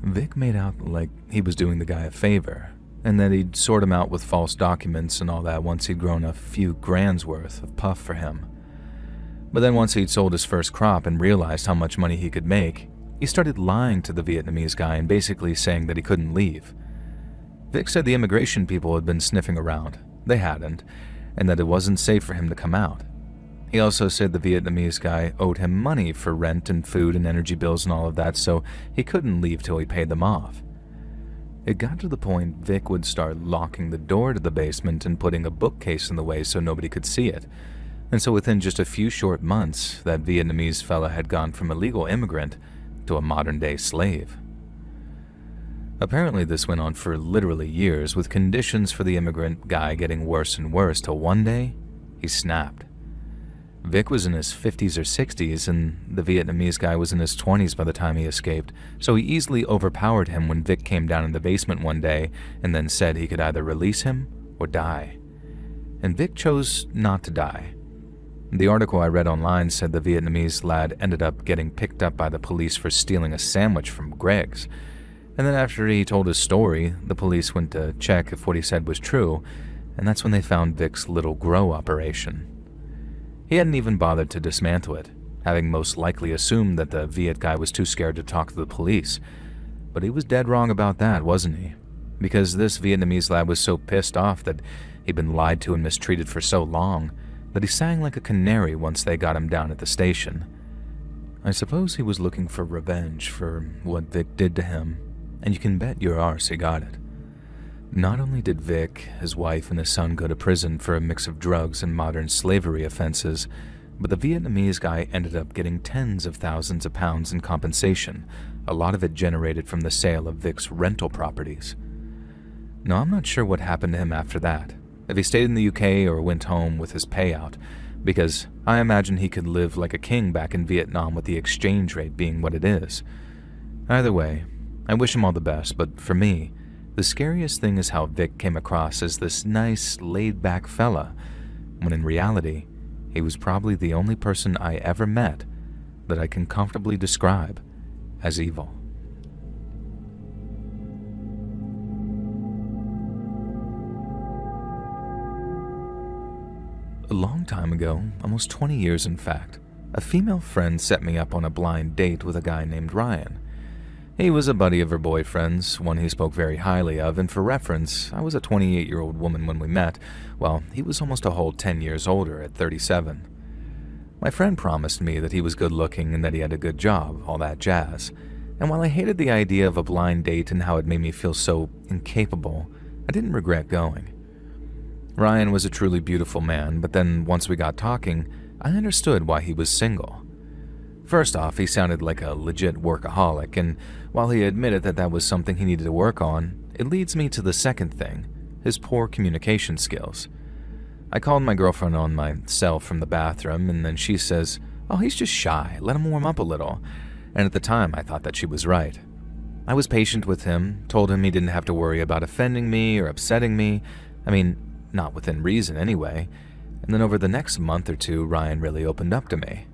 Vic made out like he was doing the guy a favor, and that he'd sort him out with false documents and all that once he'd grown a few grand's worth of puff for him. But then once he'd sold his first crop and realized how much money he could make, he started lying to the Vietnamese guy and basically saying that he couldn't leave. Vic said the immigration people had been sniffing around. They hadn't, and that it wasn't safe for him to come out. He also said the Vietnamese guy owed him money for rent and food and energy bills and all of that, so he couldn't leave till he paid them off. It got to the point Vic would start locking the door to the basement and putting a bookcase in the way so nobody could see it. And so within just a few short months, that Vietnamese fella had gone from a legal immigrant to a modern-day slave. Apparently this went on for literally years, with conditions for the immigrant guy getting worse and worse, till one day, he snapped. Vic was in his 50s or 60s, and the Vietnamese guy was in his 20s by the time he escaped, so he easily overpowered him when Vic came down in the basement one day and then said he could either release him or die. And Vic chose not to die. The article I read online said the Vietnamese lad ended up getting picked up by the police for stealing a sandwich from Greg's. And then after he told his story, the police went to check if what he said was true, and that's when they found Vic's little grow operation. He hadn't even bothered to dismantle it, having most likely assumed that the Viet guy was too scared to talk to the police. But he was dead wrong about that, wasn't he? Because this Vietnamese lad was so pissed off that he'd been lied to and mistreated for so long that he sang like a canary once they got him down at the station. I suppose he was looking for revenge for what Vic did to him, and you can bet your arse he got it. Not only did Vic, his wife, and his son go to prison for a mix of drugs and modern slavery offenses, but the Vietnamese guy ended up getting tens of thousands of pounds in compensation, a lot of it generated from the sale of Vic's rental properties. Now, I'm not sure what happened to him after that, if he stayed in the UK or went home with his payout, because I imagine he could live like a king back in Vietnam with the exchange rate being what it is. Either way, I wish him all the best, but for me, the scariest thing is how Vic came across as this nice, laid-back fella, when in reality, he was probably the only person I ever met that I can comfortably describe as evil. A long time ago, almost 20 years in fact, a female friend set me up on a blind date with a guy named Ryan. He was a buddy of her boyfriend's, one he spoke very highly of, and for reference, I was a 28-year-old woman when we met, while he was almost a whole 10 years older at 37. My friend promised me that he was good-looking and that he had a good job, all that jazz, and while I hated the idea of a blind date and how it made me feel so incapable, I didn't regret going. Ryan was a truly beautiful man, but then once we got talking, I understood why he was single. First off, he sounded like a legit workaholic, and while he admitted that that was something he needed to work on, it leads me to the second thing, his poor communication skills. I called my girlfriend on my cell from the bathroom, and then she says, "Oh, he's just shy, let him warm up a little," and at the time I thought that she was right. I was patient with him, told him he didn't have to worry about offending me or upsetting me, I mean, not within reason anyway, and then over the next month or two, Ryan really opened up to me.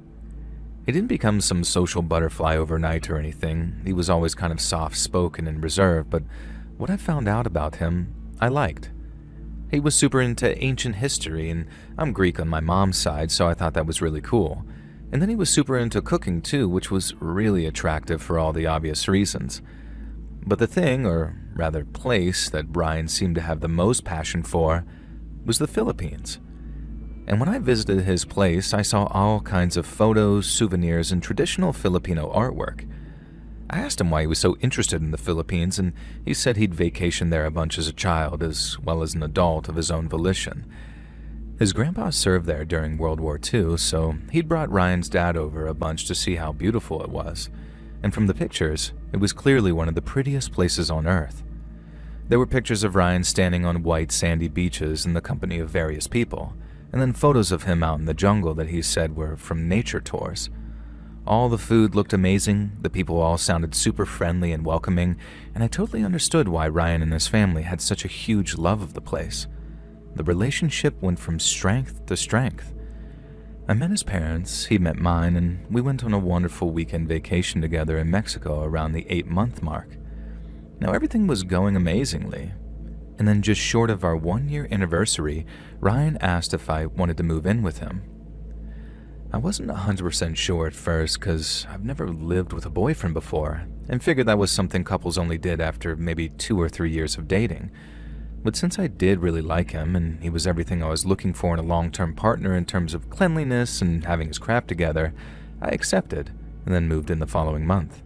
He didn't become some social butterfly overnight or anything. He was always kind of soft-spoken and reserved, but what I found out about him, I liked. He was super into ancient history, and I'm Greek on my mom's side, so I thought that was really cool. And then he was super into cooking too, which was really attractive for all the obvious reasons. But the thing, or rather place, that Ryan seemed to have the most passion for was the Philippines. And when I visited his place, I saw all kinds of photos, souvenirs, and traditional Filipino artwork. I asked him why he was so interested in the Philippines, and he said he'd vacationed there a bunch as a child, as well as an adult of his own volition. His grandpa served there during World War II, so he'd brought Ryan's dad over a bunch to see how beautiful it was. And from the pictures, it was clearly one of the prettiest places on Earth. There were pictures of Ryan standing on white sandy beaches in the company of various people, and then photos of him out in the jungle that he said were from nature tours. All the food looked amazing, the people all sounded super friendly and welcoming, and I totally understood why Ryan and his family had such a huge love of the place. The relationship went from strength to strength. I met his parents, he met mine, and we went on a wonderful weekend vacation together in Mexico around the 8-month mark. Now everything was going amazingly. And then just short of our 1-year anniversary, Ryan asked if I wanted to move in with him. I wasn't 100% sure at first because I've never lived with a boyfriend before and figured that was something couples only did after maybe 2 or 3 years of dating. But since I did really like him and he was everything I was looking for in a long-term partner in terms of cleanliness and having his crap together, I accepted and then moved in the following month.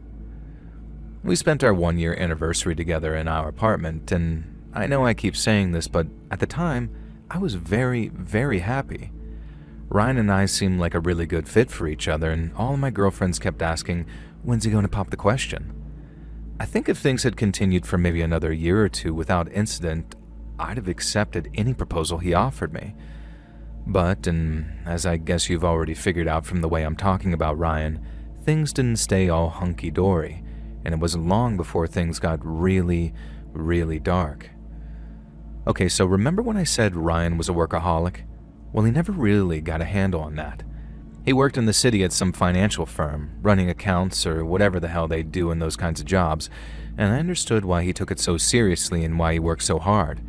We spent our 1-year anniversary together in our apartment, and I know I keep saying this, but at the time, I was very, very happy. Ryan and I seemed like a really good fit for each other, and all of my girlfriends kept asking, when's he going to pop the question? I think if things had continued for maybe another year or two without incident, I'd have accepted any proposal he offered me. But, and as I guess you've already figured out from the way I'm talking about Ryan, things didn't stay all hunky-dory, and it wasn't long before things got really, really dark. Okay, so remember when I said Ryan was a workaholic? Well, he never really got a handle on that. He worked in the city at some financial firm, running accounts or whatever the hell they do in those kinds of jobs, and I understood why he took it so seriously and why he worked so hard.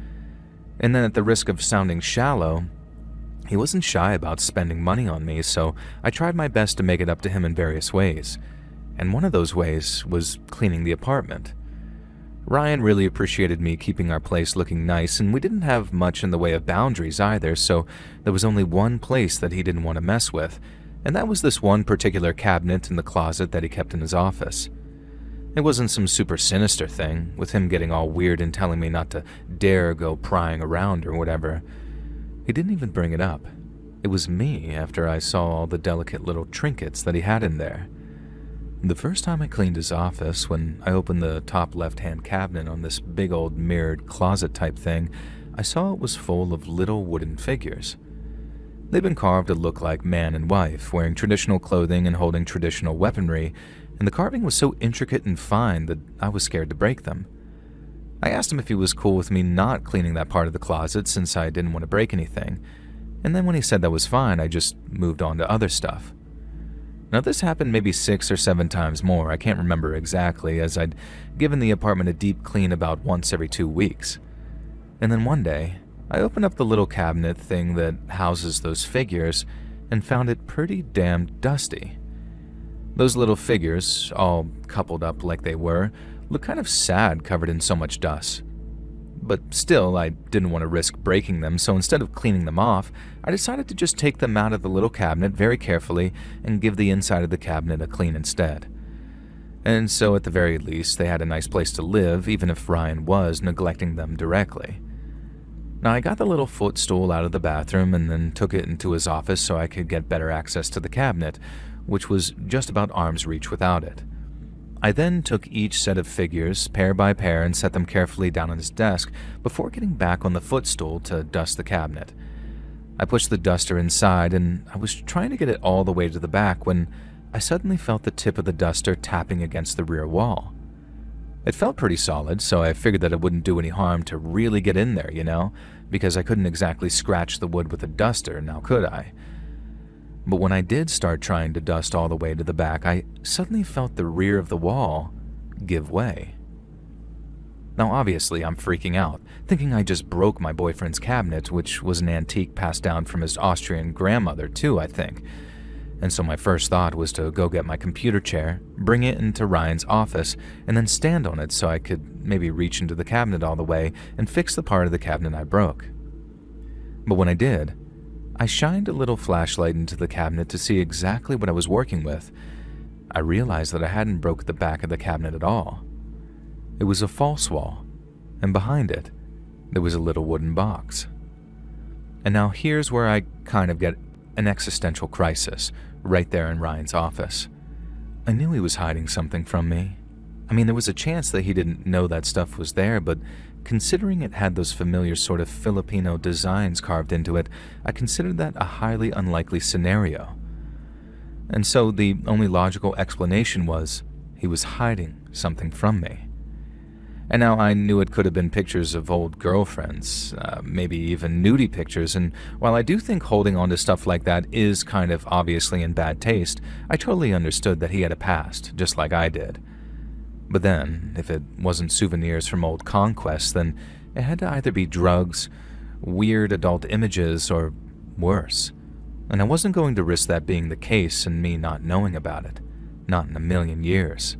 And then at the risk of sounding shallow, he wasn't shy about spending money on me, so I tried my best to make it up to him in various ways. And one of those ways was cleaning the apartment. Ryan really appreciated me keeping our place looking nice, and we didn't have much in the way of boundaries either, so there was only one place that he didn't want to mess with, and that was this one particular cabinet in the closet that he kept in his office. It wasn't some super sinister thing, with him getting all weird and telling me not to dare go prying around or whatever. He didn't even bring it up. It was me after I saw all the delicate little trinkets that he had in there. The first time I cleaned his office, when I opened the top left-hand cabinet on this big old mirrored closet type thing, I saw it was full of little wooden figures. They'd been carved to look like man and wife, wearing traditional clothing and holding traditional weaponry, and the carving was so intricate and fine that I was scared to break them. I asked him if he was cool with me not cleaning that part of the closet since I didn't want to break anything, and then when he said that was fine, I just moved on to other stuff. Now this happened maybe 6 or 7 times more, I can't remember exactly, as I'd given the apartment a deep clean about once every 2 weeks. And then one day, I opened up the little cabinet thing that houses those figures and found it pretty damn dusty. Those little figures, all coupled up like they were, looked kind of sad covered in so much dust. But still, I didn't want to risk breaking them, so instead of cleaning them off, I decided to just take them out of the little cabinet very carefully and give the inside of the cabinet a clean instead. And so at the very least, they had a nice place to live, even if Ryan was neglecting them directly. Now I got the little footstool out of the bathroom and then took it into his office so I could get better access to the cabinet, which was just about arm's reach without it. I then took each set of figures, pair by pair, and set them carefully down on his desk before getting back on the footstool to dust the cabinet. I pushed the duster inside, and I was trying to get it all the way to the back when I suddenly felt the tip of the duster tapping against the rear wall. It felt pretty solid, so I figured that it wouldn't do any harm to really get in there, because I couldn't exactly scratch the wood with a duster, now could I? But when I did start trying to dust all the way to the back, I suddenly felt the rear of the wall give way. Now obviously I'm freaking out, thinking I just broke my boyfriend's cabinet, which was an antique passed down from his Austrian grandmother too, I think. And so my first thought was to go get my computer chair, bring it into Ryan's office, and then stand on it so I could maybe reach into the cabinet all the way and fix the part of the cabinet I broke. But when I did, I shined a little flashlight into the cabinet to see exactly what I was working with. I realized that I hadn't broke the back of the cabinet at all. It was a false wall, and behind it, there was a little wooden box. And now here's where I kind of get an existential crisis, right there in Ryan's office. I knew he was hiding something from me. I mean, there was a chance that he didn't know that stuff was there, but considering it had those familiar sort of Filipino designs carved into it, I considered that a highly unlikely scenario. And so the only logical explanation was he was hiding something from me. And now I knew it could have been pictures of old girlfriends, maybe even nudie pictures, and while I do think holding on to stuff like that is kind of obviously in bad taste, I totally understood that he had a past, just like I did. But then, if it wasn't souvenirs from old conquests, then It had to either be drugs, weird adult images, or worse. And I wasn't going to risk that being the case and me not knowing about it. Not in a million years.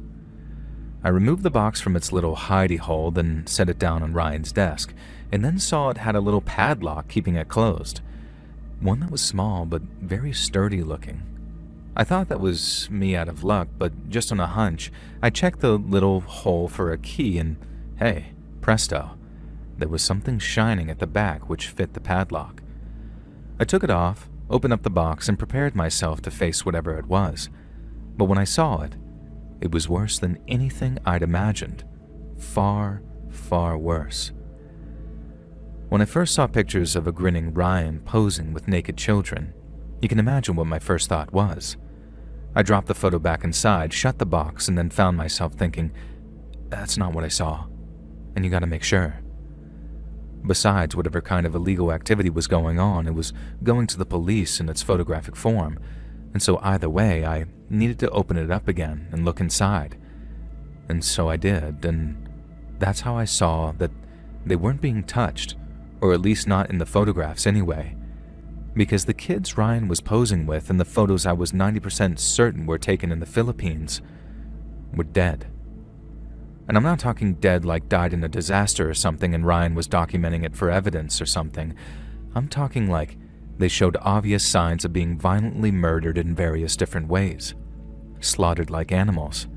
I removed the box from its little hidey hole, then set it down on Ryan's desk, and then saw it had a little padlock keeping it closed. One that was small but very sturdy looking. I thought that was me out of luck, but just on a hunch, I checked the little hole for a key and, hey, presto, there was something shining at the back which fit the padlock. I took it off, opened up the box, and prepared myself to face whatever it was. But when I saw it, it was worse than anything I'd imagined. Far, far worse. When I first saw pictures of a grinning Ryan posing with naked children, you can imagine what my first thought was. I dropped the photo back inside, shut the box, and then found myself thinking, that's not what I saw, and you gotta make sure. Besides whatever kind of illegal activity was going on, it was going to the police in its photographic form, and so either way, I needed to open it up again and look inside. And so I did, and that's how I saw that they weren't being touched, or at least not in the photographs anyway. Because the kids Ryan was posing with and the photos I was 90% certain were taken in the Philippines were dead. And I'm not talking dead like died in a disaster or something and Ryan was documenting it for evidence or something. I'm talking like they showed obvious signs of being violently murdered in various different ways. Slaughtered like animals,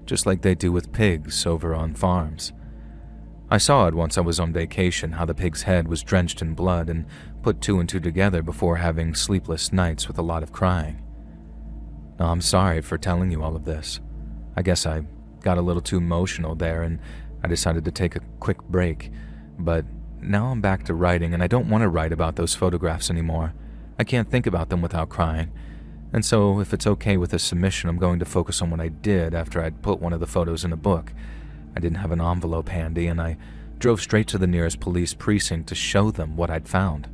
just like they do with pigs over on farms. I saw it once I was on vacation, how the pig's head was drenched in blood, and put two and two together before having sleepless nights with a lot of crying. Now, I'm sorry for telling you all of this. I guess I got a little too emotional there and I decided to take a quick break, but now I'm back to writing and I don't want to write about those photographs anymore. I can't think about them without crying. And so if it's okay with this submission, I'm going to focus on what I did after I'd put one of the photos in a book. I didn't have an envelope handy, and I drove straight to the nearest police precinct to show them what I'd found.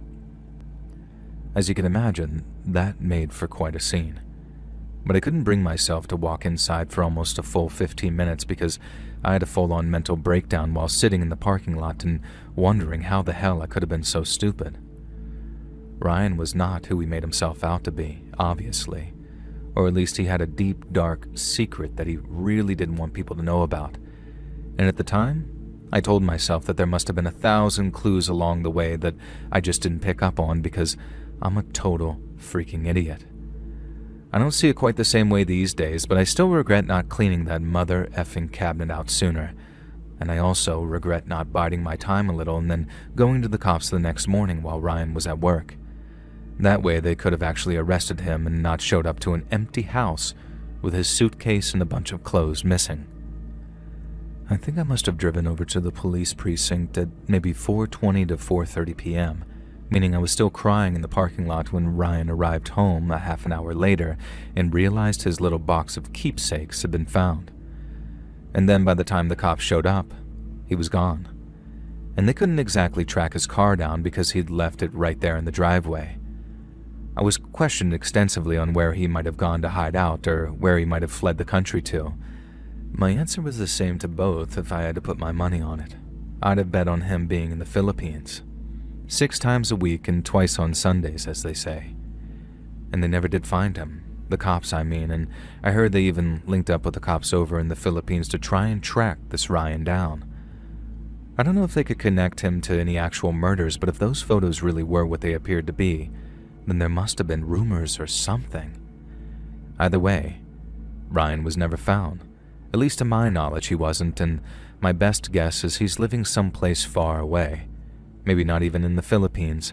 As you can imagine, that made for quite a scene. But I couldn't bring myself to walk inside for almost a full 15 minutes because I had a full-on mental breakdown while sitting in the parking lot and wondering how the hell I could have been so stupid. Ryan was not who he made himself out to be, obviously. Or at least he had a deep, dark secret that he really didn't want people to know about. And at the time, I told myself that there must have been 1,000 clues along the way that I just didn't pick up on because I'm a total freaking idiot. I don't see it quite the same way these days, but I still regret not cleaning that mother effing cabinet out sooner. And I also regret not biding my time a little and then going to the cops the next morning while Ryan was at work. That way they could have actually arrested him and not showed up to an empty house with his suitcase and a bunch of clothes missing. I think I must have driven over to the police precinct at maybe 4:20 to 4:30 p.m., meaning I was still crying in the parking lot when Ryan arrived home a half an hour later and realized his little box of keepsakes had been found. And then by the time the cops showed up, he was gone. And they couldn't exactly track his car down because he'd left it right there in the driveway. I was questioned extensively on where he might have gone to hide out or where he might have fled the country to. My answer was the same to both if I had to put my money on it. I'd have bet on him being in the Philippines. 6 times a week and twice on Sundays, as they say. And they never did find him. The cops, I mean, and I heard they even linked up with the cops over in the Philippines to try and track this Ryan down. I don't know if they could connect him to any actual murders, but if those photos really were what they appeared to be, then there must have been rumors or something. Either way, Ryan was never found. At least to my knowledge he wasn't, and my best guess is he's living someplace far away. Maybe not even in the Philippines,